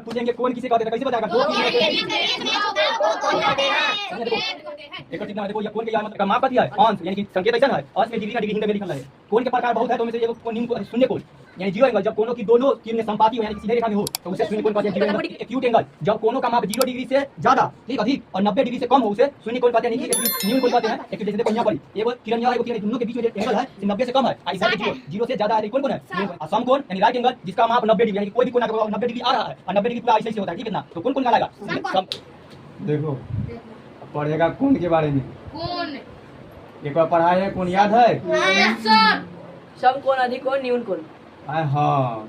पूछेंगे कौन किसे कहते हैं कैसे बताएगा? एक और चीज देखो ये कौन के मतलब का माप का दिया है अंश यानी कि संकेत ऐसा है अंश में डिग्री का डिग्री हिंदी में लिखा है। कौन के प्रकार बहुत है तो में से एगो कोण शून्य कोण यानी जीरो एंगल जब कोनों की दोनों किरण में समपाती हो यानी सीधे रेखा में हो तो उसे शून्य कोण कहते हैं। जीरो एंगल एक्यूट एंगल जब कोनों का माप 0 डिग्री से ज्यादा ठीक अधिक और 90 डिग्री से कम हो उसे शून्य कोण कहते हैं। न्यून कोण कहते हैं। एक जैसे देखो यहां पर एगो किरण यहां एगो किरण दोनों के बीच में जो एंगल है 90 से कम है ऐसा 0 से ज्यादा है कौन कोण है सम कोण यानी राइट एंगल जिसका माप 90 डिग्री यानी कोई भी कोण अगर 90 डिग्री आ रहा है और 90 डिग्री पूरा ऐसे ही होता है ठीक है ना तो कौन कोण कहलाएगा? देखो पढ़ेगा कौन के बारे में कौन एक बार पढ़ाया है कौन याद है? सम कोण अधिक कोण न्यून कोण। हाँ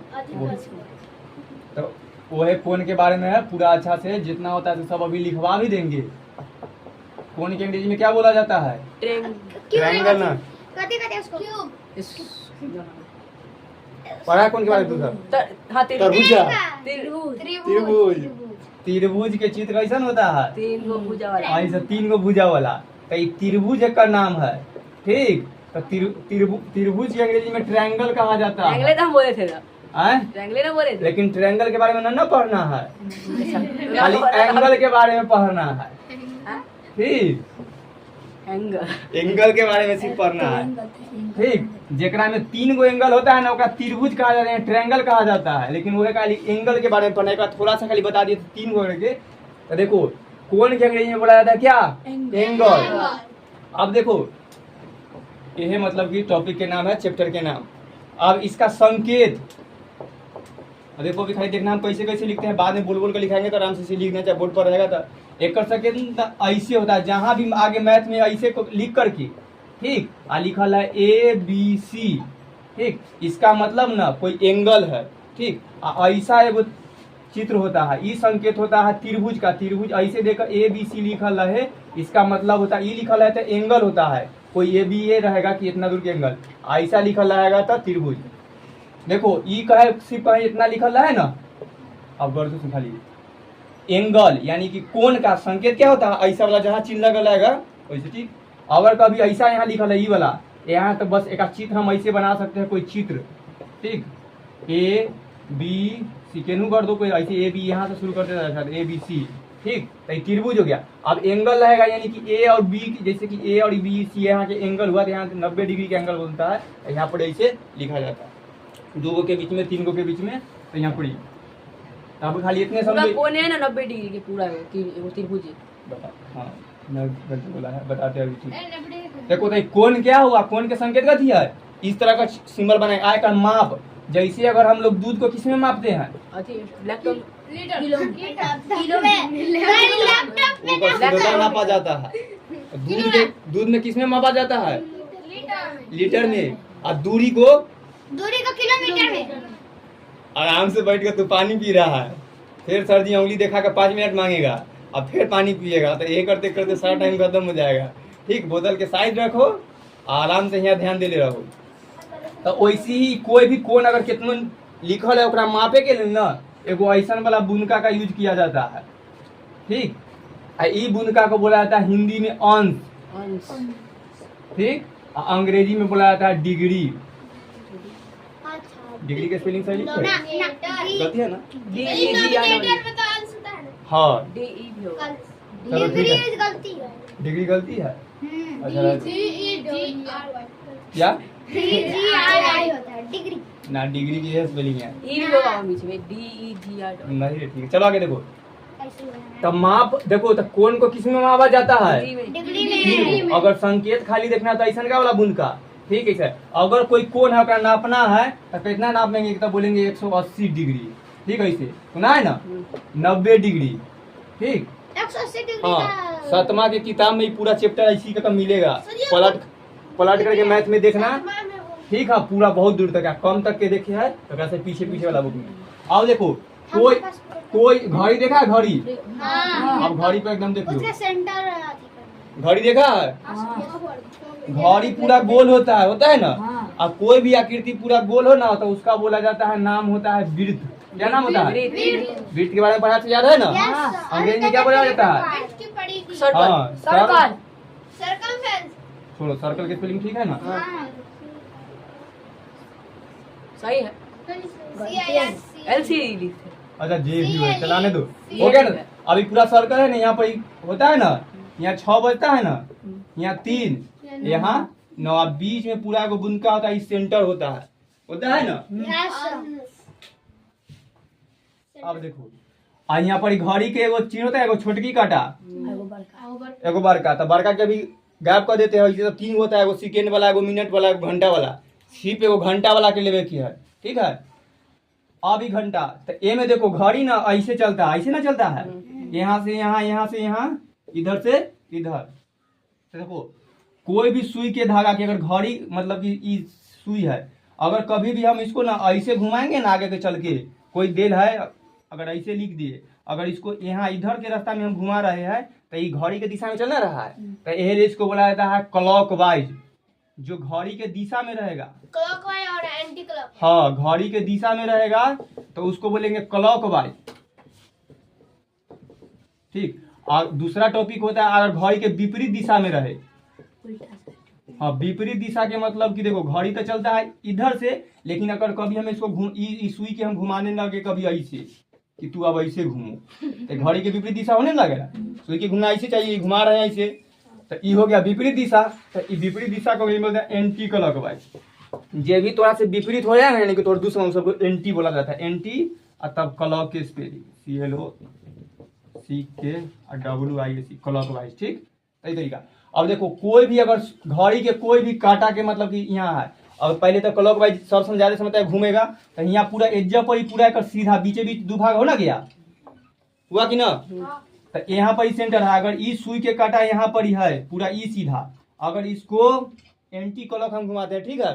तो वो है कौन के बारे में है पूरा अच्छा से जितना होता है सब अभी लिखवा भी देंगे। कौन के अंग्रेजी में क्या बोला जाता है? ट्रायंगल ना पढ़ा कौन के बारे में? त्रिभुज। त्रिभुज के चित्र कैसा होता है? 3 गो भुजा वाला। ऐसा 3 गो भुजा वाला तो त्रिभुज का नाम है ठीक। तो त्रिभुज की अंग्रेजी में ट्रायंगल कहा जाता है। ट्रायंगल हम बोले थे ना ट्रायंगल ना बोले थे लेकिन ट्रायंगल के बारे में ना पढ़ना है खाली एंगल के बारे में पढ़ना है ठीक। एंगल के बारे में सिर्फ पढ़ना है ठीक। जेकरा में 3 गो एंगल होता है ना ओकरा त्रिभुज कहा जाता है ट्रायंगल कहा जाता है लेकिन वो खाली एंगल के बारे में पढ़ने का थोड़ा सा खाली बता दिए 3 गो के। तो देखो कौन के अंग्रेजी में बोला जाता है क्या? एंगल। अब देखो यह मतलब कि टॉपिक के नाम है चैप्टर के नाम। अब इसका संकेत देखो भी खाली देखना हम कैसे कैसे लिखते हैं बाद में बोल बोल कर लिखाएंगे तो आराम से लिखना चाहे बोर्ड पर रहेगा। तो एक कर संकेत ऐसे होता है जहां भी आगे मैथ में ऐसे को लिख करके ठीक लिखल है ABC ठीक इसका मतलब ना कोई एंगल है ठीक। ऐसा एगो चित्र होता है ई संकेत होता है त्रिभुज का। त्रिभुज ऐसे देखकर ABC लिखल है इसका मतलब होता है ई लिखल है तो एंगल होता है कोई ये भी ये रहेगा कि इतना दूर के एंगल ऐसा लिखल रहेगा तो त्रिभुज। देखो ई कहे सिर्फ कहीं इतना लिखल है ना। अब गौर से सुखा लीजिए एंगल यानी कि कोण का संकेत क्या होता है ऐसा वाला जहाँ चिन्ह लगा रहेगा वैसे ठीक। अगर कभी ऐसा यहाँ लिखल है ई वाला यहाँ तो बस एक चित्र हम ऐसे बना सकते हैं कोई चित्र ठीक ABC केनू कर दो कोई ऐसे AB यहाँ से शुरू करते रहेगा ABC ठीक। तो त्रिभुज हो गया। अब एंगल रहेगा यानी कि A और B जैसे कि A और B C यहाँ के एंगल हुआ तो यहाँ 90 डिग्री का एंगल बनता है यहाँ पर ऐसे लिखा जाता है 2 गो के बीच में 3 गो के बीच में तो यहाँ पर अब खाली इतने समझ कोण है ना 90 डिग्री के पूरा त्रिभुज बता। हाँ मैं गलती बोला है बताते हैं ठीक। देखो तो कोण क्या हुआ कोण के संकेत का दिया है इस तरह का सिंबल बनाए आय का माप जैसे अगर हम लोग दूध को किसमें मापते हैं नापा जाता है। दूध में किसमें मापा जाता है? लीटर में। और दूरी को किलोमीटर में। आराम से बैठ कर तू पानी पी रहा है फिर सर्दी उंगली देखा कर 5 मिनट मांगेगा अब फिर पानी पिएगा तो ये करते करते सारा टाइम खत्म हो जाएगा ठीक। बोतल के साइड रखो आराम से यहाँ ध्यान दे ले रहो। तो वैसे ही कोई भी कोण अगर कितना लिखल है ओकरा मापे के लिए ना एगो ऐसा वाला बुनका का यूज किया जाता है ठीक। ई बुनका को बोला जाता है हिंदी में अंश ठीक। अंग्रेजी में बोला जाता है डिग्री। डिग्री के स्पेलिंग सही गलती है ना? हाँ डिग्री गलती है। अच्छा क्या ना डिग्री की स्पेलिंग है नहीं ठीक है। चलो आगे देखो तो माप देखो तो कोण को किस में मापा जाता है? अगर संकेत खाली देखना तो ऐसा का वाला बुनका ठीक है सर। अगर कोई कोण है नापना है तो कितना नापेंगे तो बोलेंगे 180 डिग्री ठीक है। इसे सुना है ना 90 डिग्री ठीक। 180 डिग्री। हाँ 7वां के किताब में पूरा चैप्टर इसी का मिलेगा पलट करके मैथ में देखना ठीक है पूरा बहुत दूर तक है कम तक के देखे है तो कैसे पीछे पीछे वाला बुक में। अब देखो कोई घड़ी देखा है घड़ी? अब घड़ी पे एकदम देख लो घड़ी देखा है घड़ी पूरा गोल होता है ना। और कोई भी आकृति पूरा गोल हो ना तो उसका बोला जाता है नाम होता है वृत्त। क्या नाम होता है? वृत्त के बारे में पढ़ा याद है ना? अंग्रेजी में क्या बोला जाता है? छोड़ो सर्कल की स्पेलिंग ठीक है ना? सही है। LC अच्छा जे भी हो चलाने दो, हो गया ना। अभी पूरा सर्कल है ना, यहाँ पर होता है ना, यहाँ 6 बजता है ना, यहाँ 3, यहाँ 9, बीच में पूरा एगो बुनका होता है, इस सेंटर होता है ना। अब देखो यहाँ पर घड़ी के एगो चीज होता है, एगो छोटकी काटा, एगो बड़का। तो बड़का के भी गायब कर देते हैं। इसे तो 3 होता है, एगो सेकेंड वाला, एगो मिनट वाला, एगो घंटा वाला। सिर्फ एगो घंटा वाला के लेवे की है, ठीक है। अभी घंटा तो ए में देखो घड़ी ना ऐसे चलता है, ऐसे ना चलता है, यहाँ से यहाँ, यहाँ से यहाँ, इधर से इधर। तो देखो कोई भी सुई के धागा की अगर घड़ी मतलब कि ये सुई है, अगर कभी भी हम इसको ना ऐसे घुमाएंगे ना आगे के चल के, कोई देल है अगर ऐसे लिख दिए, अगर इसको यहाँ इधर के रास्ता में हम घुमा रहे हैं तो ये घड़ी के दिशा में चल रहा है, तो यह इसको बोला जाता है क्लॉकवाइज, जो घड़ी के दिशा में रहेगा। क्लॉकवाइज और एंटी क्लॉक। हाँ, घड़ी के दिशा में रहेगा तो उसको बोलेंगे क्लॉकवाइज, ठीक। और दूसरा टॉपिक होता है अगर घड़ी के विपरीत दिशा में रहे। हाँ, विपरीत दिशा के मतलब कि देखो घड़ी तो चलता है इधर से, लेकिन अगर कभी हम इसको सुई के हम घुमाने लगे कभी ऐसे कि तू अब ऐसे घूमो, तो घड़ी के विपरीत दिशा होने लगेगा। सुई के घूमना ऐसे चाहिए, घुमा रहे हैं ऐसे, तो ये हो गया विपरीत दिशा। तो विपरीत दिशा को बोलते हैं एंटी क्लॉकवाइज। जे भी थोड़ा से विपरीत हो जाएगा यानी कि थोड़ा दूसरा सबको एंटी बोला जाता है, एंटी। और तब क्लॉक के स्पेलिंग CLOCK क्लॉकवाइज, ठीक। सही तरीका। अब देखो कोई भी अगर घड़ी के कोई भी काटा के मतलब कि यहाँ है, और पहले तो क्लॉकवाइज सब समझाते समझते घूमेगा, तो यहाँ पूरा एज्जा पर ही पूरा एक सीधा बीचे बीच 2 भाग हो ना गया, हुआ कि ना। तो यहाँ पर ही सेंटर है, अगर इस सुई के काटा यहाँ पर ही है पूरा ई सीधा, अगर इसको एंटी क्लॉक हम घुमाते हैं, ठीक है,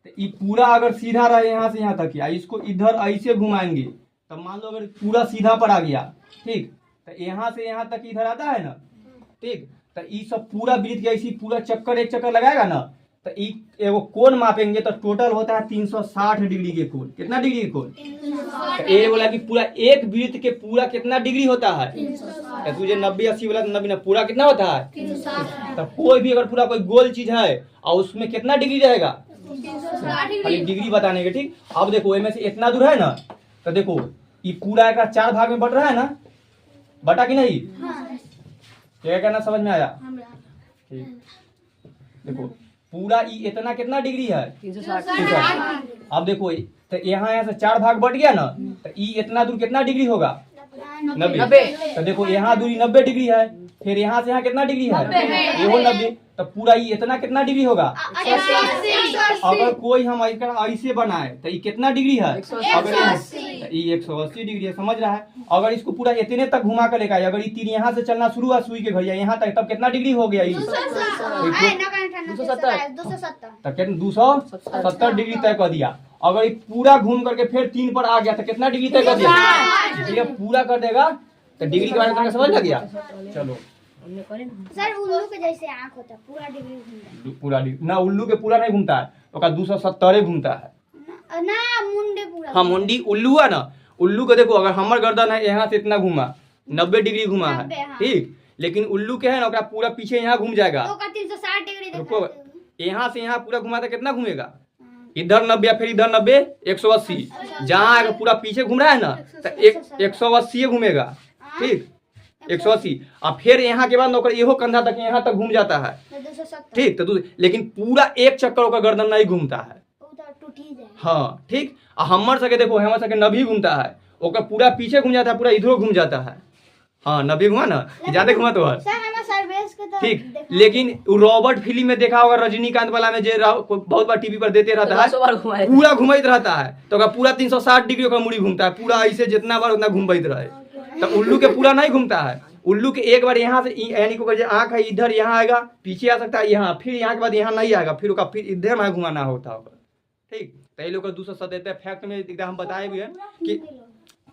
तो ये पूरा अगर सीधा रहे यहाँ से यहाँ तक, या इसको इधर ऐसे घुमाएंगे तो मान लो अगर पूरा सीधा पर आ गया, ठीक, तो यहाँ से यहाँ तक इधर आता है ना, ठीक। तो ये सब पूरा वृत्त ऐसी पूरा चक्कर एक चक्कर लगाएगा ना, तो एगो कोण मापेंगे तो टोटल होता है 360 डिग्री के कोण। कितना डिग्री के कोण? तो ये बोला कि पूरा एक वृत्त के पूरा कितना डिग्री होता है, तो तुझे 90 80 बोला, 90 पूरा कितना होता है 360। तो कोई भी अगर पूरा कोई गोल चीज है और उसमें कितना डिग्री रहेगा, खाली डिग्री बताने के, ठीक। अब देखो इनमें से इतना दूर है ना, तो देखो ये पूरा एक 4 भाग में बट रहा है ना, बटा कि नहीं? क्या कहना समझ में आया? ठीक। देखो पूरा ये इतना कितना डिग्री है 360। अब देखो तो यहाँ से 4 भाग बट गया ना, तो ये इतना दूर कितना डिग्री होगा 90। तो देखो यहाँ दूरी 90 डिग्री है, फिर यहाँ से यहाँ कितना डिग्री है, ये हो 90। तो पूरा ये इतना कितना डिग्री होगा, अगर कोई हम ऐसे बनाए तो ये कितना डिग्री है, अगर ये 180 डिग्री है, समझ रहा है। अगर इसको पूरा इतने तक घुमा कर लेगा, अगर ये तीर यहाँ से चलना शुरू हुआ सुई के घड़िया यहाँ तक, तब कितना डिग्री हो गया, 270 डिग्री तय कर दिया। अगर ये पूरा घूम करके फिर 3 पर आ गया तो कितना डिग्री तय कर दिया, ये पूरा कर देगा। तो डिग्री के बारे में समझ लग गया। चलो सर उल्लू के जैसे आंख होता है, पूरा डिग्री घूमता है। पूरा डिग्री ना, उल्लू के पूरा नहीं घूमता है, तो 270 घूमता है ना, मुंडे पूरा। हाँ, मुंडी उल्लू है ना, उल्लू को देखो अगर हमर गर्दन है यहाँ से इतना घूमा 90 डिग्री घुमा है, ठीक। लेकिन उल्लू के है ना पूरा पीछे यहाँ घूम जाएगा, 360 डिग्री। रुको, यहाँ से यहाँ पूरा घुमा तो कितना घूमेगा, इधर 90 फिर इधर 90 180। जहाँ अगर पूरा पीछे घूम रहा है ना तो 180 घूमेगा, ठीक 180। और फिर यहाँ के बाद नौकर एहो कंधा तक यहाँ तक घूम जाता है, ठीक। तो लेकिन पूरा एक चक्कर होकर गर्दन नहीं घूमता है, हाँ, ठीक। और हमर सके देखो हमर सके 90 घूमता है, ओकर पूरा पीछे घूम जाता है, पूरा इधरो घूम जाता है। हाँ, 90 घुमा ना, ज्यादा घुमा तो है, ठीक। लेकिन रॉबर्ट फिल्म में देखा होगा, रजनीकांत वाला में जो बहुत बार टीवी पर देते रहता है, पूरा घुमाइत रहता है, तो पूरा 360 डिग्री का मुड़ी घूमता है, पूरा ऐसे जितना बार उतना घूमबैत रहे। तो उल्लू के पूरा नहीं घूमता है, उल्लू के एक बार यहाँ से यानी कि आँख है इधर यहाँ आएगा, पीछे आ सकता है यहाँ, फिर यहाँ के बाद यहाँ नहीं आएगा, फिर फिर इधर में घुमाना होता होगा, ठीक। तो ये लोग 270 फैक्ट में एकदम हम बताए हुए हैं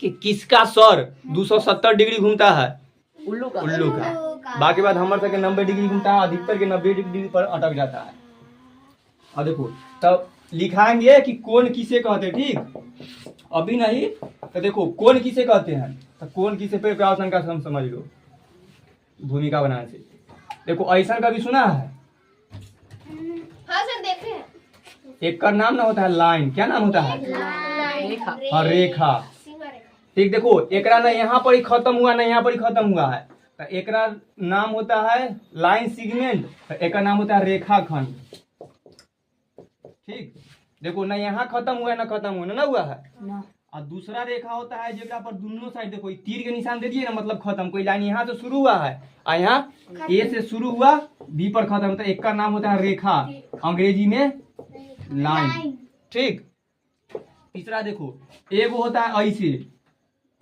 कि किसका सर 270 डिग्री घूमता है, उल्लू का। बाकी बात हमारे सके 90 डिग्री घूमता है, अधिकतर के 90 डिग्री पर अटक जाता है। और देखो तब लिखाएंगे कि कौन किसे कहते हैं, ठीक। अभी नहीं तो देखो कौन किसे कहते हैं, तो कौन किसे पे प्रश्न का समझ लो भूमिका बनाने से। देखो ऐसा कभी सुना है? हाँ सर देखे हैं। एक का नाम ना होता है लाइन, क्या नाम होता है? रेखा। हाँ, रेखा। ठीक, देखो एकरा ना यहाँ पर ही खत्म हुआ ना यहाँ पर ही खत्म हुआ है, तो एकरा नाम होता है लाइन सेगमेंट, तो एकरा नाम होता है रेखाखंड। ठीक, देखो ना यहाँ खत्म हुआ है ना खत्म हुआ ना हुआ है। और दूसरा रेखा होता है जेकरा पर दोनों साइड देखो तीर के निशान दे दिए ना, मतलब खत्म। कोई लाइन यहाँ से शुरू हुआ है और यहाँ ए से शुरू हुआ बी पर खत्म, तो एक का नाम होता है रेखा, अंग्रेजी में लाइन। ठीक, तीसरा देखो एगो होता है ऐसे,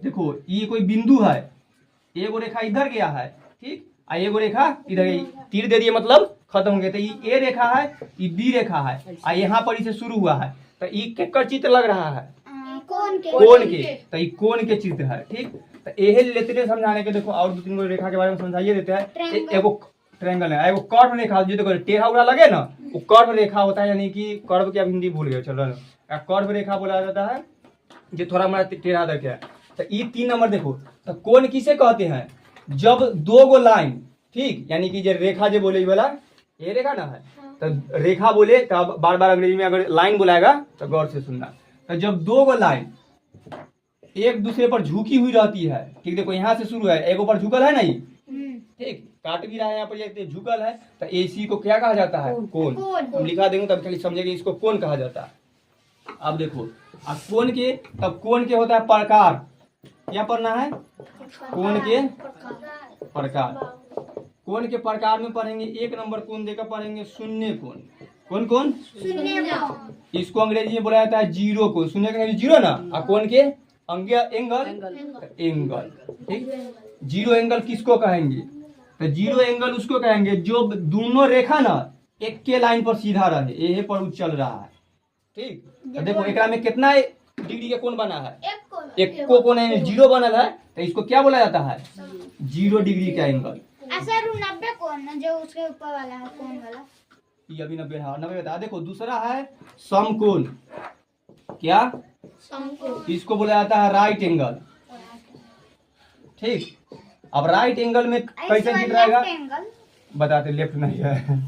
देखो ये कोई बिंदु है, एगो रेखा इधर गया है, ठीक, और एगो रेखा इधर गई, तीर दे दिए मतलब खत्म हो गया। तो ये ए रेखा है, ये बी रेखा है, और यहाँ पर इसे शुरू हुआ है, तो ये केकर चित्र लग रहा है, कोण के, तो ये कोण के चित्र है। ठीक, तो यही लेते हैं समझाने के। देखो और दो तीन रेखा के बारे में समझाइए देते हैं। एगो ट्रायंगल है, एगो कर्व रेखा, जो देखो टेढ़ा उड़ा लगे ना वो कर्व रेखा होता है, यानी कि कर्व की अब हिंदी भूल गए, चलो कर्व रेखा बोला जाता है जो थोड़ा हमारा टेढ़ा दर के है। तो ये 3 नंबर देखो, तो कोण किसे कहते हैं, जब दो गो लाइन, ठीक, यानी कि जो रेखा जो बोले वाला ये रेखा ना है, तो रेखा बोले तो बार बार अंग्रेजी में अगर लाइन बुलाएगा तो गौर से सुनना। तो जब दो गो लाइन एक दूसरे पर झुकी हुई रहती है, ठीक, देखो यहाँ से शुरू है, एगो पर झुकल है ना ये, ठीक, काट भी रहा है यहाँ पर ये झुकल है, तो इसी को क्या कहा जाता है, कोण। हम लिखा देंगे तब खाली समझेंगे इसको कोण कहा जाता है। अब देखो अब कोण के, तब कोण के होता है प्रकार, क्या पढ़ना है, कोण के प्रकार। कोण के प्रकार में पढ़ेंगे 1 नंबर कोण देकर पढ़ेंगे शून्य कोण। कौन कौन, इसको अंग्रेजी में बोला जाता है जीरो कोण, शून्य का जीरो ना, और कोण के एंगल। ठीक, जीरो एंगल किसको कहेंगे, तो जीरो एंगल उसको कहेंगे जो दोनों रेखा ना एक के लाइन पर सीधा रहे, यही पर वो चल रहा है। ठीक, तो देखो एकरा में कितना डिग्री का कोण बना है, एक को कोण है, जीरो बनल है, तो इसको क्या बोला जाता है, 0 डिग्री का एंगल। सर 90 कोण जो उसके ऊपर वाला है, कोण वाला ये अभी 90 बता। देखो दूसरा है समकोण, क्या समकोण, इसको बोला जाता है राइट एंगल। ठीक, अब राइट एंगल में कैसे दिख रहेगा, बताते, लेफ्ट नहीं है।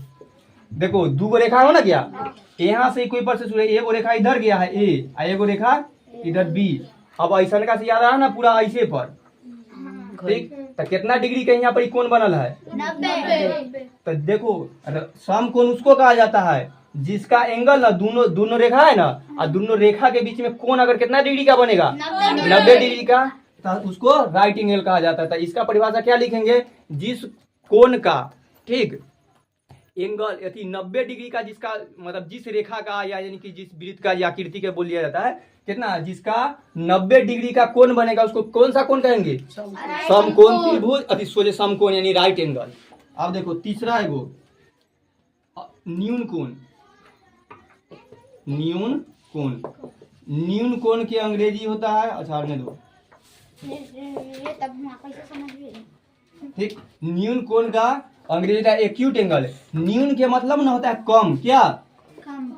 देखो दो रेखा हो ना, क्या यहाँ से कोई पर से शुरू, एगो रेखा इधर गया है ए, और एगो रेखा इधर बी। अब ऐसा का से याद रहा ना पूरा ऐसे पर, ठीक, तो कितना डिग्री का यहाँ पर कोण बनल है, 90। तो देखो समकोण उसको कहा जाता है जिसका एंगल ना दोनों रेखा है ना, और दोनों रेखा के बीच में कोण अगर कितना डिग्री का बनेगा, 90 डिग्री का, तो उसको राइट एंगल कहा जाता है। तो इसका परिभाषा क्या लिखेंगे, जिस कोण का, ठीक, एंगल यदि 90 डिग्री का, जिसका मतलब जिस रेखा का या यानी कि जिस वृत्त का या आकृति के बोल लिया जाता है, कितना, जिसका 90 डिग्री का कोण बनेगा उसको कौन सा कोण कहेंगे, समकोण त्रिभुज अति सोझे समकोण यानी राइट एंगल। अब देखो तीसरा है वो न्यून कोण। न्यून कोण, न्यून कोण के अंग्रेजी होता है, अच्छा आने दो, तब हम कैसे समझिए, ठीक, न्यून कोण का अंग्रेजी का एक्यूट एंगल है। न्यून के मतलब ना होता है कम, क्या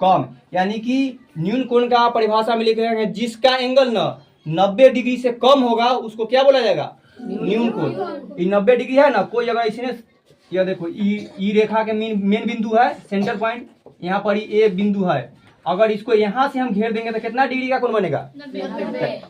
कम, यानी कि न्यून कोण का परिभाषा में लिखेंगे जिसका एंगल ना 90 डिग्री से कम होगा उसको क्या बोला जाएगा, न्यून कोण। ये 90 डिग्री है ना, कोई अगर इसने, यह देखो ई रेखा के मेन बिंदु है, सेंटर पॉइंट, यहाँ पर ये बिंदु है, अगर इसको यहाँ से हम घेर देंगे तो कितना डिग्री का कोण बनेगा,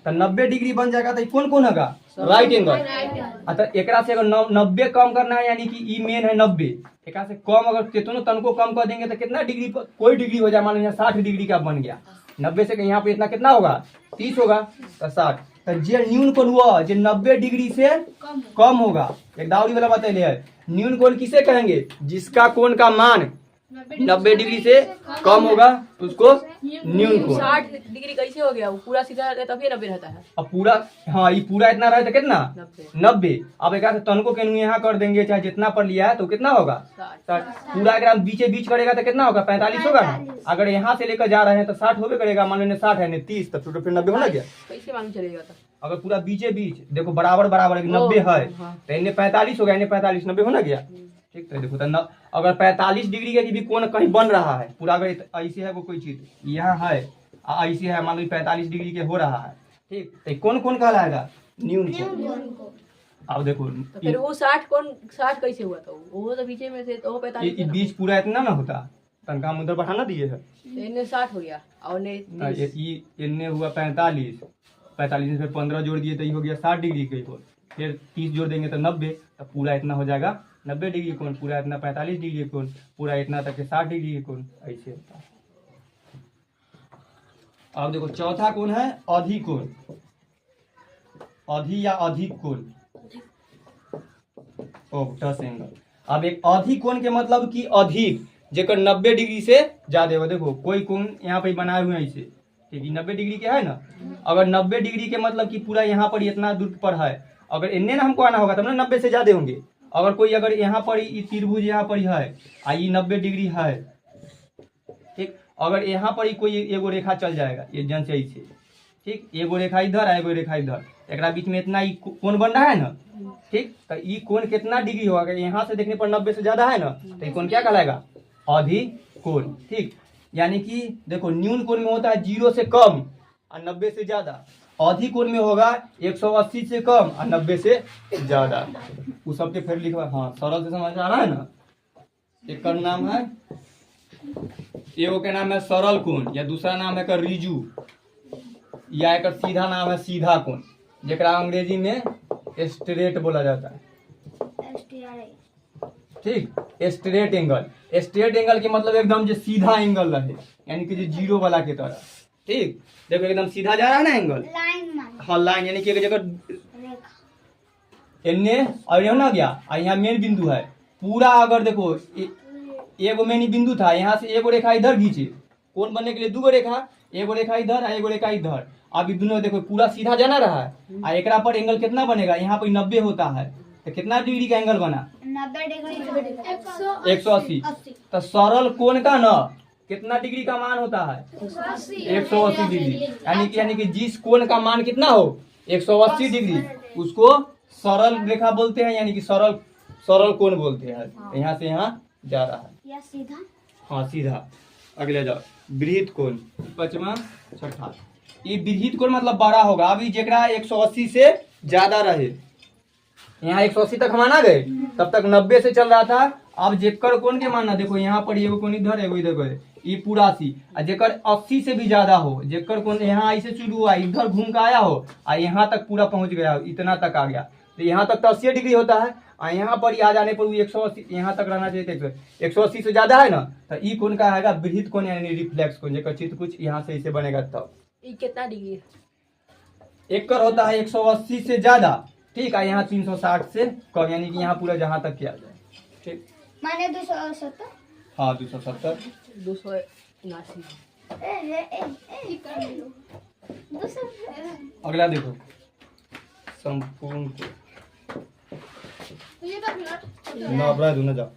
तो 90 डिग्री बन जाएगा। तो कौन कौन होगा, राइट एंगल। तो एकरा से अगर 90 कम करना है, यानी कि ई मेन है 90, एकरा से कम अगर कितनों तन को कम कर देंगे तो कितना डिग्री, कोई डिग्री हो जाए, मान लो 60 डिग्री का बन गया, 90 से यहाँ पे इतना कितना होगा, 30 होगा, तो 60। तो जे न्यून कोण हुआ जो 90 डिग्री से कम होगा, एक दावरी वाला बात है, न्यून कोण किसे कहेंगे, जिसका कोण का मान 90 डिग्री से कम होगा उसको न्यून कोण। 60 डिग्री कैसे हो गया, वो पूरा सीधा रहता तभी 90 रहता है। अब पूरा, हाँ ये पूरा इतना रहे तो कितना 90। अब एक तनको के यहाँ कर देंगे, चाहे जितना पर लिया है तो कितना होगा 60। पूरा अगर हम बीचे बीच करेगा तो कितना होगा 45 होगा ना। अगर यहाँ से लेकर जा रहे हैं तो 60 होबे करेगा, मान लो 60 है 30, तब फिर 90 होना गया, कैसे मालूम चलेगा। तो अगर पूरा बीचे बीच देखो बराबर 90 है तो इन्हें 45 हो गया, इन्हें 45, 90 होना गया। ठीक, तो देखो तो अगर 45 डिग्री का भी कोण कहीं बन रहा है पूरा, अगर ऐसे है वो कोई चीज यहाँ है ऐसे है, मान लो 45 डिग्री के हो रहा है, ठीक, तो कौन कौन कहलाएगा, न्यून कोण। अब देखो तो फिर वो 60 कैसे हुआ, तो वो तो बीच में से तो 45 बीच पूरा इतना ना होता, तनका हम उधर बढ़ाना दिए है, इन्हें 60 हो गया और इन्हें हुआ 45 45 में फिर 15 जोड़ दिए तो ये हो गया 60 डिग्री के कोण। फिर 30 जोड़ देंगे तो 90, तो पूरा इतना हो जाएगा 90 डिग्री कोण, पूरा इतना 45 डिग्री कोण, पूरा इतना तक के 60 डिग्री कोण। ऐसे होता है। अब देखो चौथा कोण है अधिकोण, अधि या अधिक कोण, ऑब्टस एंगल। अब एक अधिकोण के मतलब कि अधिक जेकर 90 डिग्री से ज्यादा हो। देखो कोई कोण यहाँ पे बनाए हुए हैं ऐसे, ठीक है 90 डिग्री के है ना। अगर 90 डिग्री के मतलब कि पूरा यहाँ पर इतना दूर पर है, अगर इन्ने ना हमको आना होगा तब ना 90 से ज्यादा होंगे। अगर कोई अगर यहाँ पर ये त्रिभुज यहाँ पर है आ ये 90 डिग्री है, ठीक, अगर यहाँ पर ही कोई एगो रेखा चल जाएगा ये जन से ऐसे, ठीक, एगो रेखा इधर है एगो रेखा इधर, एक बीच में इतना कोण बन रहा है ना, ठीक, तो ये कोण कितना डिग्री होगा, अगर यहाँ से देखने पर 90 से ज्यादा है ना तो ये कोण क्या कहलाएगा, अधिकोण। ठीक, यानी कि देखो न्यून कोण में होता है 0 से कम और 90 से ज्यादा, अधिकोण में होगा 180 से कम और 90 से ज्यादा। उस सबके फिर लिखवा, हाँ सरल से समझ आ रहा है ना। एक का नाम है, एगो के नाम है सरल कोण या दूसरा नाम है रिजु, या एक सीधा नाम है सीधा कोण, जेकरा अंग्रेजी में स्ट्रेट बोला जाता है। ठीक, स्ट्रेट एंगल, स्ट्रेट एंगल के मतलब एकदम जो सीधा एंगल रहे, यानी कि जो जीरो वाला के तरह। ठीक, देखो एकदम सीधा जा रहा है ना एंगल, हाँ लाइन, यानी कि एक जगह इन्ने और यहाँ ना गया और यहाँ मेन बिंदु है पूरा। अगर देखो एगो मेन बिंदु था, यहाँ से एगो रेखा इधर खींचे, कोण बनने के लिए दूगो रेखा, एगो रेखा इधर और एगो रेखा इधर। अब ये दोनों देखो पूरा सीधा जाना रहा है और एकरा पर एंगल कितना बनेगा, यहाँ पर 90 होता है तो कितना डिग्री का एंगल बना, 90 डिग्री, 180। तो सरल कोण का ना कितना डिग्री का मान होता है, 180 डिग्री। यानी कि जिस कोण का मान कितना हो 180 डिग्री उसको सरल रेखा बोलते हैं, यानी कि सरल कोण बोलते हैं। यहाँ से यहाँ जा रहा है या सीधा, हाँ सीधा। अगले जाओ बृहत कोण, पांचवा छठा। ये बृहत कोण मतलब बड़ा होगा। अभी जेकरा 180 से ज्यादा रहे, यहाँ 180 तक हम आ गए, तब तक 90 से चल रहा था। अब जेकर कोण के मानना, देखो यहाँ पर एगो कोण इधर एगो इधर, ये पूरा 80, और जेकर 80 से भी ज्यादा हो, जेकर कोण यहाँ ऐसे शुरू हुआ इधर घूम के आया हो और यहाँ तक पूरा पहुंच गया, इतना तक आ गया, तो यहाँ तक तो 80 डिग्री होता है। और यहाँ पर आ जाने पर 180 यहाँ तक रहना चाहिए, 180 से ज्यादा है ना, तो ई कोण का आएगा बृहत कोण यानी रिफ्लेक्स कोण, जेकर चित्र कुछ यहाँ से ऐसे बनेगा। तब ये कितना डिग्री है, एक कर होता है 180 से ज्यादा, ठीक है, यहाँ 360 से कम, यानी कि यहाँ पूरा जहाँ तक किया जाए। ठीक, माने 270, हाँ 270, 279। अगला देखो संपूर्ण कोण, ना अपना दूना जाओ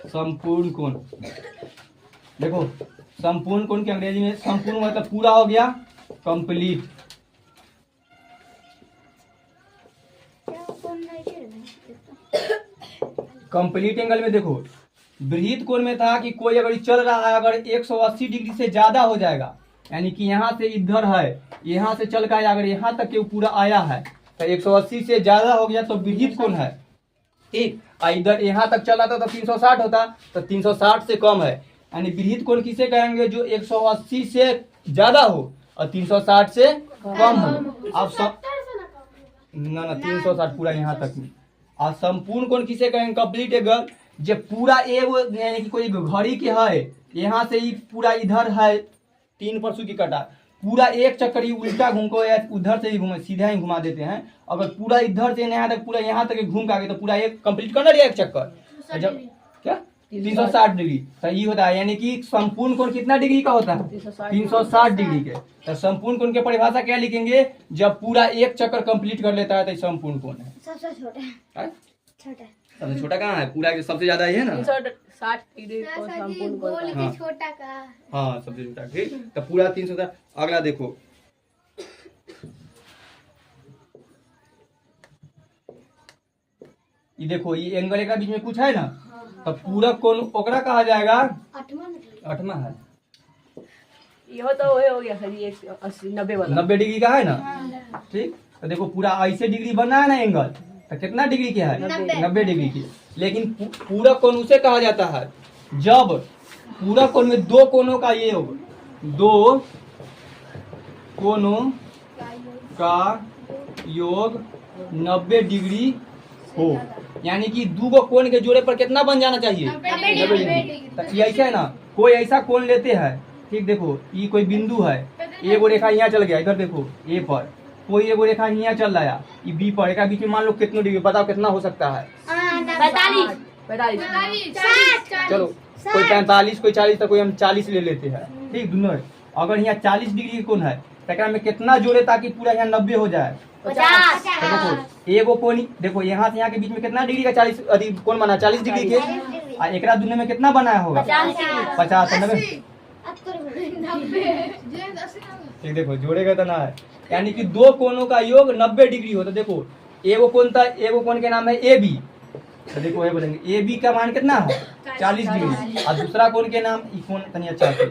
संपूर्ण कोण। देखो संपूर्ण कोण के अंग्रेजी में संपूर्ण मतलब पूरा हो गया, कंप्लीट। कंप्लीट एंगल में देखो बृहत कोण में था कि कोई अगर चल रहा है, अगर 180 डिग्री से ज्यादा हो जाएगा, यानी कि यहाँ से इधर है, यहाँ से चल कर अगर यहाँ तक के पूरा आया है तो 180 से ज्यादा हो गया तो बृहत कोण है। ठीक, इधर यहाँ तक चला था तो 360 होता, तो 360 से कम है, यानी बृहत कोण किसे कहेंगे, जो 180 से ज्यादा हो और 360 से कम हो। अब ना 360 पूरा यहाँ तक में। और संपूर्ण कोण किसे कहेंगे, कंप्लीट एंगल, जो पूरा एगो यानी कि कोई घड़ी के है, यहाँ से ही पूरा इधर है 3 परसों की कटा, पूरा एक चक्कर ही उल्टा घूम को या उधर से ही घूमे, सीधा ही घुमा देते हैं। अगर पूरा इधर से यहाँ तक पूरा यहाँ तक घूम के आ गए तो पूरा एक कंप्लीट करना एक चक्कर, जब क्या 360 डिग्री तो ये होता है। यानी कि संपूर्ण कोण कितना डिग्री का होता है, 360 डिग्री के। तो संपूर्ण कोण की परिभाषा क्या लिखेंगे, जब पूरा एक चक्कर कंप्लीट कर लेता है तो संपूर्ण कोण है। सबसे छोटा है? छोटा सबसे छोटा कहाँ है, पूरा सबसे ज्यादा ही है ना, 360 डिग्री को संपूर्ण कोण कहते हैं। छोटा का, हाँ सबसे छोटा। ठीक, तो पूरा 360। अगला देखो ये देखो ये एंगल का बीच में कुछ है ना, तो पूरा कोण ओकरा कहा जाएगा, 8वां है। ये तो हो गया सर, ये 80 90 वाला 90 डिग्री का है ना। ठीक, तो देखो पूरा ऐसे डिग्री बना है ना एंगल, तो कितना डिग्री के है, 90 डिग्री की। लेकिन पूरा कोण उसे कहा जाता है जब पूरा कोण में दो कोणों का ये हो, दो कोनों का योग 90 डिग्री हो, यानी कि दो गो कोण के जोड़े पर कितना बन जाना चाहिए? 90 डिग्री। तो ये ऐसा है ना, कोई ऐसा कोण लेते हैं, ठीक, देखो ये कोई बिंदु है, एगो रेखा यहाँ चल गया, इधर देखो ए पर, कोई एगो रेखा यहाँ चल रहा है, ये बी पर, एक बीच में मान लो कितने डिग्री, बताओ कितना हो सकता है? 45 चलो कोई 45, कोई 40, तो कोई हम 40 ले लेते हैं, ठीक, दोनों। अगर यहाँ 40 डिग्री कोण है तो एकरा में कितना जोड़े ताकि पूरा यहाँ 90 हो जाए? 50। तो देखो एगो कोण, देखो यहाँ से यहाँ के बीच में कितना डिग्री का 40 अधिक कोण बना? 40 डिग्री के, और एकरा दोनों में कितना बनाया होगा? 50 तो 90। ठीक, देखो जोड़ेगा तो ना है, यानी कि दो कोणों का योग 90 डिग्री हो। तो देखो एगो कोण था, एगो कोण के नाम है ए बी, तो देखो ये बोलेंगे ए बी का मान कितना है? 40 डिग्री। और दूसरा कोण के नाम, ई कोण तनी अच्छा से,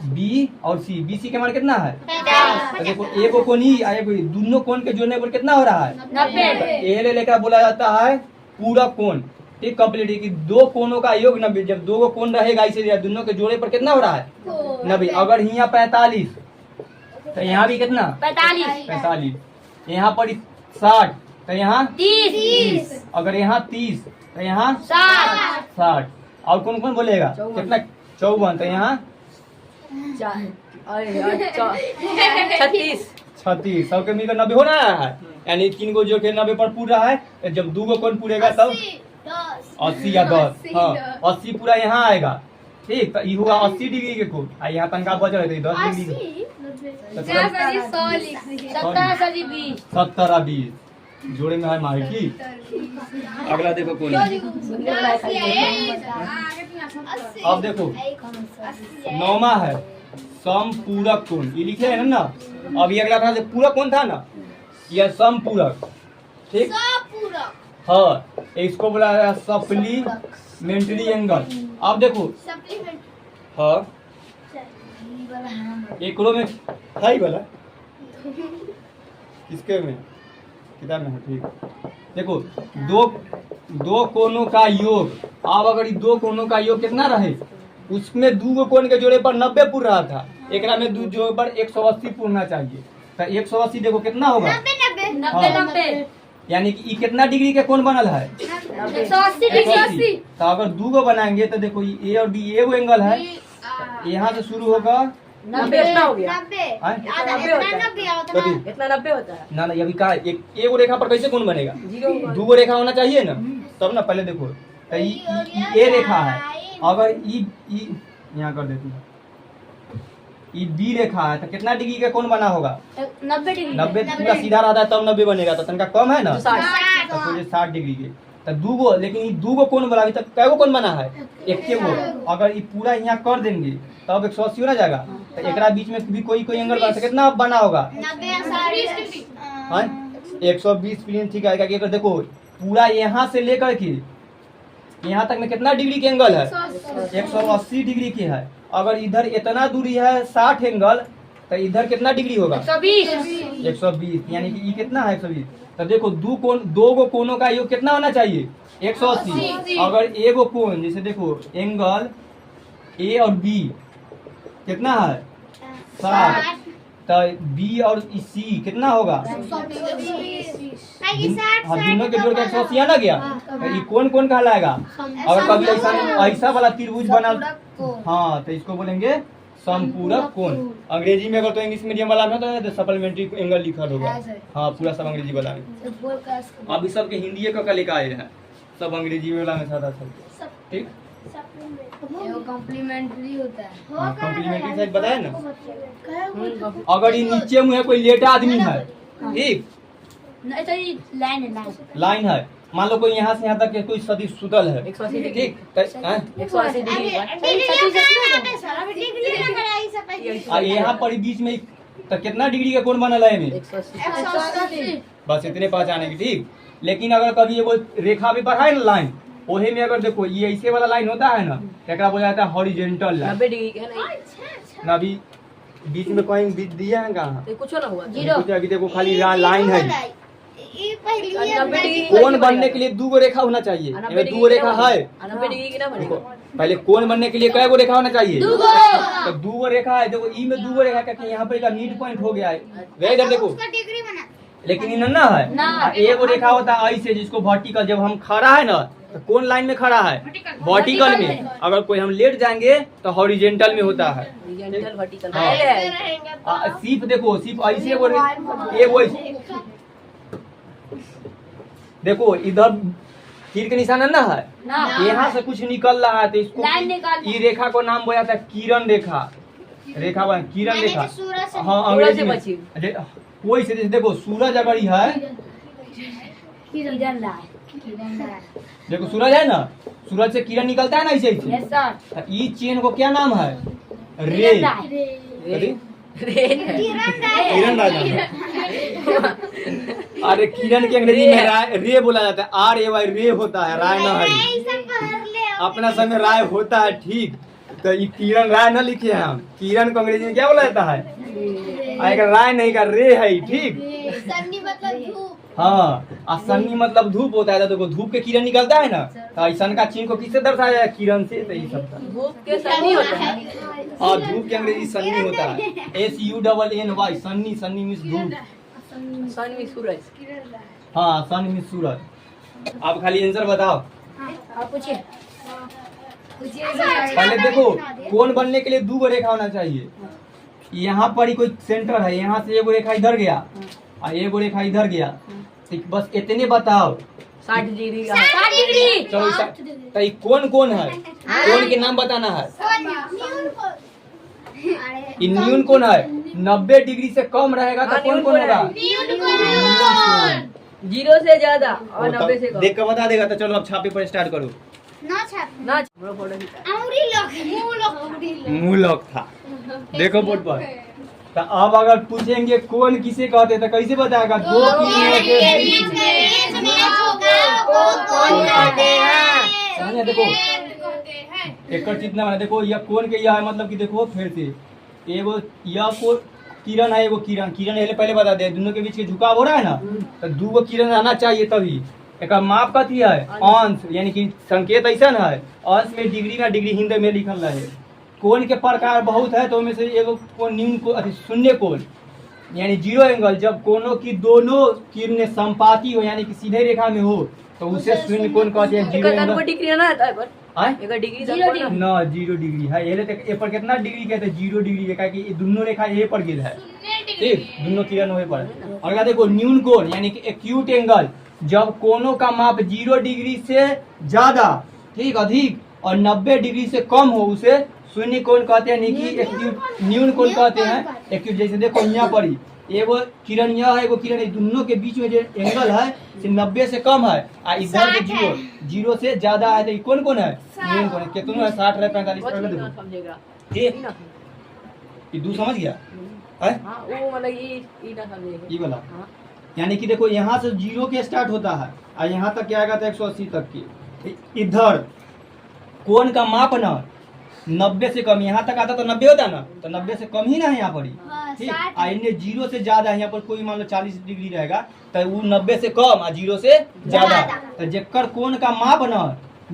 बी और सी, बी सी के मान कितना है? 50। तो देखो एगो कोण ही और एगो, दोनों कोण के जोड़ने पर कितना हो रहा है? 90। ए ले लेकर बोला जाता है पूरा कोण, ठीक, कंप्लीट है कि दो कोणों का योग 90। जब दो कोण रहेगा इसीलिए दोनों के जोड़े पर कितना हो रहा है? 90। अगर यहाँ 45 तो यहाँ भी कितना? 45। यहाँ पर 60 तो यहाँ 30। अगर यहाँ 30 तो यहाँ 60। और कौन कौन बोलेगा? 54। कितना? 54। तो यहाँ 36। 36। सबके मिलकर 90 हो रहा है, यानी 3 गो जो के 90 पर पूरा है। जब 2 गो कौन पूरेगा तब 80 या 10, हाँ 80 पूरा यहाँ आएगा, ठीक। तो ये हुआ 80 डिग्री के कोण, और यहाँ तनका बच रहे थे 10 डिग्री के। 70 और 20 जोड़े में है मारे की। अगला देखो कौन है? अब देखो 9वां है समपूरक कोण, ये लिखे है ना। अब ये अगला था पूरक कोण था ना, यह समपूरक, ठीक। हाँ, इसको बोला जाता है सप्लीमेंट्री एंगल। अब देखो हाँ, एक में है वाला, किसके में? किताब में है, ठीक। देखो दो कोणों का योग, अब अगर ये दो कोणों का योग कितना रहे, उसमें 2 गो कोण के जोड़े पर 90 पूर रहा था, एक में 2 जोड़े पर 180 पूरना चाहिए। तो 180 देखो कितना होगा? 90। यानी कि ये कितना डिग्री के कोण बनल है? 180। तो अगर 2 गो बनाएंगे तो देखो ये ए और बी एगो एंगल है, यहाँ से शुरू होगा 90 इतना हो गया। हाँ? इतना 90 होता है ना अभी कहा एगो रेखा पर कैसे कोण बनेगा? 0। 2 गो रेखा होना चाहिए ना, तब ना। पहले देखो तो ये रेखा है, अगर ई यहाँ कर देती है, ये बी रेखा है, तो कितना डिग्री का कोण बना होगा? 90 डिग्री। 90 पूरा सीधा रहता है तब 90 बनेगा, तो तनका कम है ना, 60। तो सोचिए 60 डिग्री के। तो 2 गो, लेकिन ये 2 गो कोण बना, अभी तक कै गो कोण बना है? एक के गो। अगर ये पूरा यहाँ कर देंगे तब 180 हो ना जाएगा। तो एकरा बीच में भी कोई एंगल बना, कितना बना होगा? 120 प्लेन, ठीक है। अगर देखो पूरा यहाँ से लेकर के यहाँ तक में कितना डिग्री के एंगल है? 180 डिग्री के है। अगर इधर इतना दूरी है 60 एंगल, तो इधर कितना डिग्री होगा? 120। यानी कि ये कितना है? 120। तो देखो दो गो कोणों का योग कितना होना चाहिए? 180। अगर एगो कोण, जैसे देखो एंगल ए और बी कितना है? 60। तो बी और सी कितना होगा? हाँ, दोनों के जोड़ के 180 आ ना गया। तो ये कौन कहलाएगा? अगर कभी ऐसा वाला त्रिभुज बना, हाँ, तो इसको बोलेंगे समपूरक कोण। अंग्रेजी में अगर तो इंग्लिश मीडियम वाला में तो सप्लीमेंट्री एंगल लिखा होगा, हाँ, पूरा सब अंग्रेजी वाला में। अभी सबके हिंदी का लिखा है, सब अंग्रेजी वाला में सादा सब, ठीक। कॉम्प्लीमेंट्री होता है। हाँ, कॉम्प्लीमेंट्री साइड बताया ना। अगर ये नीचे में है कोई लेटा आदमी है, ठीक, लाइन है, मान लो कोई यहाँ से यहाँ तक कोई सदी सुतल है, 180 डिग्री। ठीक। 180 डिग्री। और यहाँ पर बीच में तो कितना डिग्री का कोण बनल है? 180। बस इतने पहचाने की, ठीक। लेकिन अगर कभी ये वो रेखा भी बढ़ाए ना लाइन, ओहे में अगर देखो ये ऐसे वाला लाइन होता है ना, क्या बोला जाता है? Horizontal line. 90 डिग्री है नहीं, ना अभी बीच में कहीं बीच दिया है कहाँ? तो कुछ ना हुआ। अभी देखो खाली लाइन है, कोण बनने के लिए 2 रेखा होना चाहिए। इसमें 2 रेखा है। 90 डिग्री की ना बने। देखो पहले कोण बनने के लिए कै गो रेखा होना चाहिए? 2 तो 2 रेखा है। देखो ई में 2 रेखा का यहाँ पर मिड पॉइंट हो गया है। वे इधर देखो डिग्री बना लेकिन ये नन्ना है। एगो रेखा होता है ऐसे जिसको वर्टिकल, जब हम खड़ा है ना तो कौन लाइन में खड़ा है? वर्टिकल में। अगर कोई हम लेट जाएंगे तो हॉरिजेंटल में होता है। हॉरिजॉन्टल वर्टिकल हाँ। है। सिर्फ देखो सिर्फ ऐसे एगो देखो इधर तीर के निशान ना है, यहाँ से कुछ निकल रहा है तो इसको ई रेखा को नाम बोला जाता है किरण रेखा। रेखा बन किरण रेखा। हाँ सूरज से अंग्रेजी बची। में कोई से देखो सूरज अगर ही है, देखो सूरज है ना, सूरज से किरण निकलता है ना ऐसे ऐसे। ई चेन को क्या नाम है? रे। किरण राजा। अरे किरण के अंग्रेजी में रे बोला जाता है। RAY रे होता है, राय न है। अपना समय राय होता है ठीक। तो ये किरण राय न लिखे हैं हम। किरण को अंग्रेजी में क्या बोला जाता है? अगर राय नहीं का रे है ठीक। सन्नी मतलब धूप। हाँ और सन्नी मतलब धूप होता है। तो देखो धूप के किरण निकलता है ना, तो ऐसा का चिन्ह को किससे दर्शाया जाए? किरण से। तो ये सब धूप के सन्नी होता है। हाँ धूप के अंग्रेजी सन्नी होता है। SUNNY सन्नी। सन्नी मीन्स धूप। सन में सूरज। हाँ सन मीन्स सूरज। आप खाली आंसर बताओ। आप पूछिए। पहले देखो कोण बनने के लिए 2 रेखा होना चाहिए। यहाँ पर ही कोई सेंटर है, यहाँ से एगो रेखा इधर गया और एगो रेखा इधर गया। तो बस इतने बताओ। 60 डिग्री का। 60 डिग्री। चलो तो कौन कौन है? कौन के नाम बताना है। न्यून कौन है? 90 डिग्री से कम रहेगा तो कौन कौन होगा? 0 से ज्यादा और 90 से कम। देख कर बता देगा। तो चलो अब छापे पर स्टार्ट करो। ना छाप। ना हमरो फोटो खींचा। अंगुरी लॉक। मुंह लॉक था। देखो बोर्ड पर। तो अब अगर पूछेंगे कौन किसे कहते तो कैसे बताएगा? 2 किरणों के बीच में समझे? देखो एक कितना बना देखो यह कौन के यह है मतलब कि देखो फिर से एगो यह को किरण है, एगो किरण पहले बता दे। दोनों के बीच के झुकाव हो रहा है ना, तो 2 किरण रहना चाहिए तभी। एक माप कथी है? अंश, यानी कि संकेत ऐसा है। अंश में डिग्री ना डिग्री हिंदी में लिखल है। कोण के प्रकार बहुत है तो उनमें से एगो कोण न्यून को शून्य कोण यानी 0 एंगल। जब कोनों की दोनों किरणें संपाती हो यानी कि सीधे रेखा में हो तो उसे शून्य कोण कहते हैं। 0 एंगल डिग्री ना आता है पर आए एक डिग्री ना 0 डिग्री है। ये लेते ए पर कितना डिग्री कहते हैं? 0 डिग्री का कि दोनों रेखा ए पर गिर है ठीक, दोनों किरण हुए पर। और क्या देखो न्यून कोण यानी कि एक्यूट एंगल। जब कोनों का माप 0 डिग्री से ज्यादा ठीक अधिक और 90 डिग्री से कम हो उसे शून्य कोण कहते हैं। नहीं कि एक्यूट न्यून कोण कहते हैं। एक्यूट जैसे देखो यहाँ पर ही एगो किरण यह है, एगो किरण है, दोनों के बीच में जो एंगल है से 90 से कम है और इधर के 0 से ज्यादा है। तो कौन कौन है? न्यून कोण है। कितना है? 60 है 45 समझेगा। ठीक ये 2 समझ गया है? हां वो मतलब ये ना समझेगा। ये वाला हां यानी कि देखो यहाँ से 0 के स्टार्ट होता है और यहाँ तक क्या आएगा? तो 180 तक की। इधर कोण का माप ना 90 से कम, यहाँ तक आता तो 90 होता ना, तो 90 से कम ही ना है यहाँ पर ही ठीक। इन्हें 0 से ज्यादा है, यहाँ पर कोई मान लो 40 डिग्री रहेगा तो वो 90 से कम और 0 से ज्यादा। तो जेकर कोण का माप ना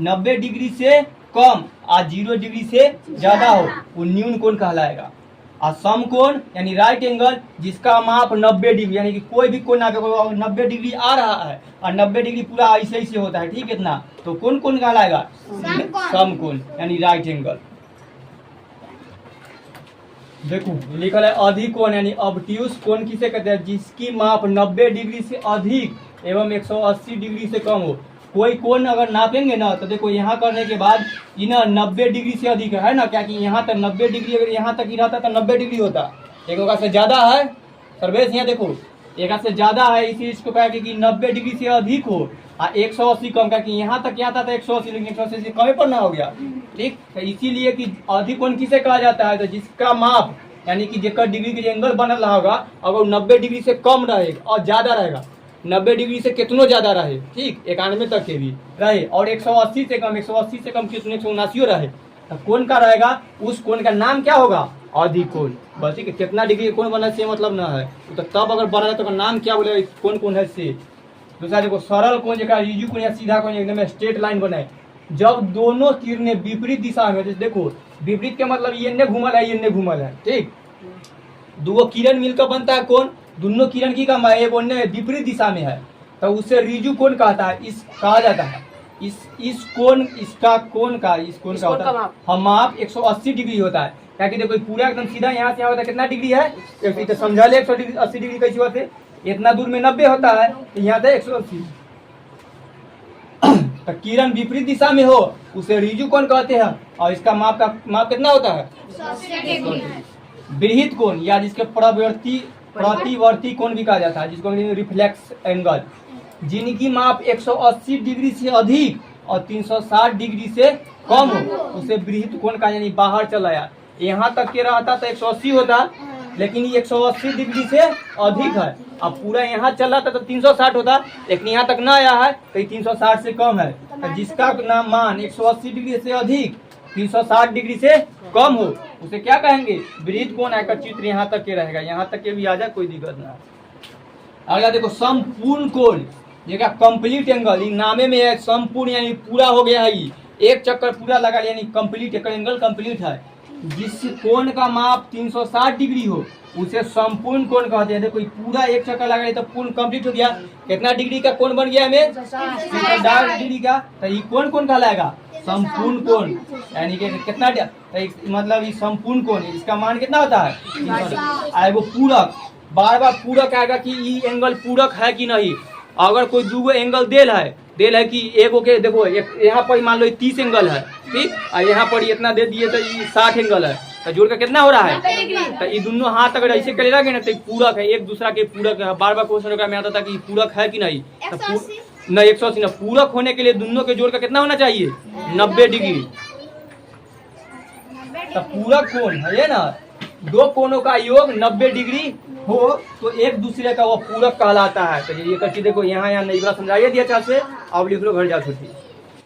90 डिग्री से कम और 0 डिग्री से ज्यादा हो वो न्यून कोण कहलाएगा। और सम कोण यानी राइट एंगल जिसका माप 90 डिग्री यानी कि कोई भी कोण अगर 90 डिग्री आ रहा है और 90 डिग्री पूरा ऐसे ऐसे होता है ठीक इतना, तो कौन कोण कहलाएगा? सम कोण यानी राइट एंगल। देखो लिखल है अधिक कोण यानी ऑब्ट्यूज कोण किसे कहते हैं? जिसकी माप 90 डिग्री से अधिक एवं 180 डिग्री से कम हो। कोई कोण अगर नापेंगे ना तो देखो यहाँ करने के बाद ये ना 90 डिग्री से अधिक है ना, क्या कि यहाँ तक 90 डिग्री अगर यहाँ तक ही रहता तो 90 डिग्री होता। एक से ज्यादा है सर्वेश, यहाँ देखो एक से ज्यादा है इसी चीज को कहा कि 90 डिग्री से अधिक हो और 180 कम का कि यहाँ तक क्या था 180 लेकिन 180 से कम पर ना हो गया ठीक। तो इसीलिए कि अधिक कोण किसे कहा जाता है? तो जिसका माप यानी कि जेकर डिग्री के एंगल बनल रहा होगा अगर 90 डिग्री से कम रहेगा और ज्यादा रहेगा, 90 डिग्री से कितनो ज्यादा रहे ठीक 91 तक के भी रहे और 180 से कम 180 से कम कितने 179 रहे, तो कोण का रहेगा उस कोण का नाम क्या होगा? अधिक कोण। बस ठीक है, कितना डिग्री कोण बना से मतलब ना है तो तब अगर बना है तो नाम क्या बोलेगा? कौन कौन है से दूसरा देखो सरल कोण जरा रिजु कोण या सीधा कोण एकदम स्ट्रेट लाइन बनाए जब दोनों किरणें विपरीत दिशा में, जैसे देखो विपरीत के मतलब ये ने घूमल है ये ने घूमल है, ठीक। दो किरण मिलकर बनता है कोण, दोनों किरण की का एगो ने विपरीत दिशा में है तो उसे रिजु कोण कहता है, इस कहा जाता है। इस कोण इसका कोण का इस कोण का होता है हम माप 180 डिग्री होता है। क्या कि देखो पूरा एकदम सीधा यहाँ से यहाँ होता है कितना डिग्री है, तो समझा ले 180 डिग्री कैसे होते, इतना दूर में 90 होता है तो यहाँ था 180। तो किरण विपरीत दिशा में हो उसे रिजु कोण कहते हैं और इसका माप कितना होता है, बृहत कोण या जिसके प्रतिवर्ती कोण भी कहा जाता है, जिसको रिफ्लेक्स एंगल, जिनकी माप 180 डिग्री से अधिक और 360 डिग्री से कम हो उसे बृहत कोण का, यानी बाहर चला आया। यहाँ तक के रहता तो 180 होता, लेकिन ये 180 डिग्री से अधिक है। अब पूरा यहाँ चला था तो 360 होता, लेकिन यहाँ तक ना आया है तो 360 से कम है। तो जिसका नाम मान 180 डिग्री से अधिक 360 डिग्री से कम हो उसे क्या कहेंगे, बृहत कोण का चित्र यहाँ तक के रहेगा। यहाँ तक के भी आ जाए कोई दिक्कत ना। अगला देखो संपूर्ण कोण, ये क्या कंप्लीट एंगल, नामे में है संपूर्ण यानी पूरा हो गया है, ये एक चक्कर पूरा लगा यानी कंप्लीट एंगल कंप्लीट है। जिस कोण का माप 360 डिग्री हो उसे संपूर्ण कोण कहते हैं। देखो पूरा एक चक्कर लगा तो पूर्ण कंप्लीट हो गया। कितना डिग्री का कोण बन गया हमें, 360 डिग्री का। तो ये कोण कहलाएगा संपूर्ण कोण, यानी कि कितना मतलब ये संपूर्ण कोण है, इसका मान कितना होता है। आएगो पूरक, बार बार पूरक आएगा कि ये एंगल पूरक है कि नहीं। अगर कोई दूगो एंगल देल है कि एगो के देखो यहाँ पर मान लो 30 एंगल है, ठीक, और यहाँ पर इतना दे दिए तो ये 60 एंगल है, तो जोड़ का कितना हो रहा है, तो ये दोनों हाथ अगर ऐसे करे लगे ना तो पूरक है, एक दूसरा के पूरक है। बार बार क्वेश्चन में आता था कि पूरक है कि नहीं, तो 180 ना, पूरक होने के लिए दोनों के जोड़ का कितना होना चाहिए, 90 डिग्री। तो पूरक कोण है ना, दो कोणों का योग 90 डिग्री हो तो एक दूसरे का वो पूरक कहलाता है। तो ये करके देखो यहाँ नहीं समझाइए दिया अच्छा से, अब लिख लो घर जा छुट्टी।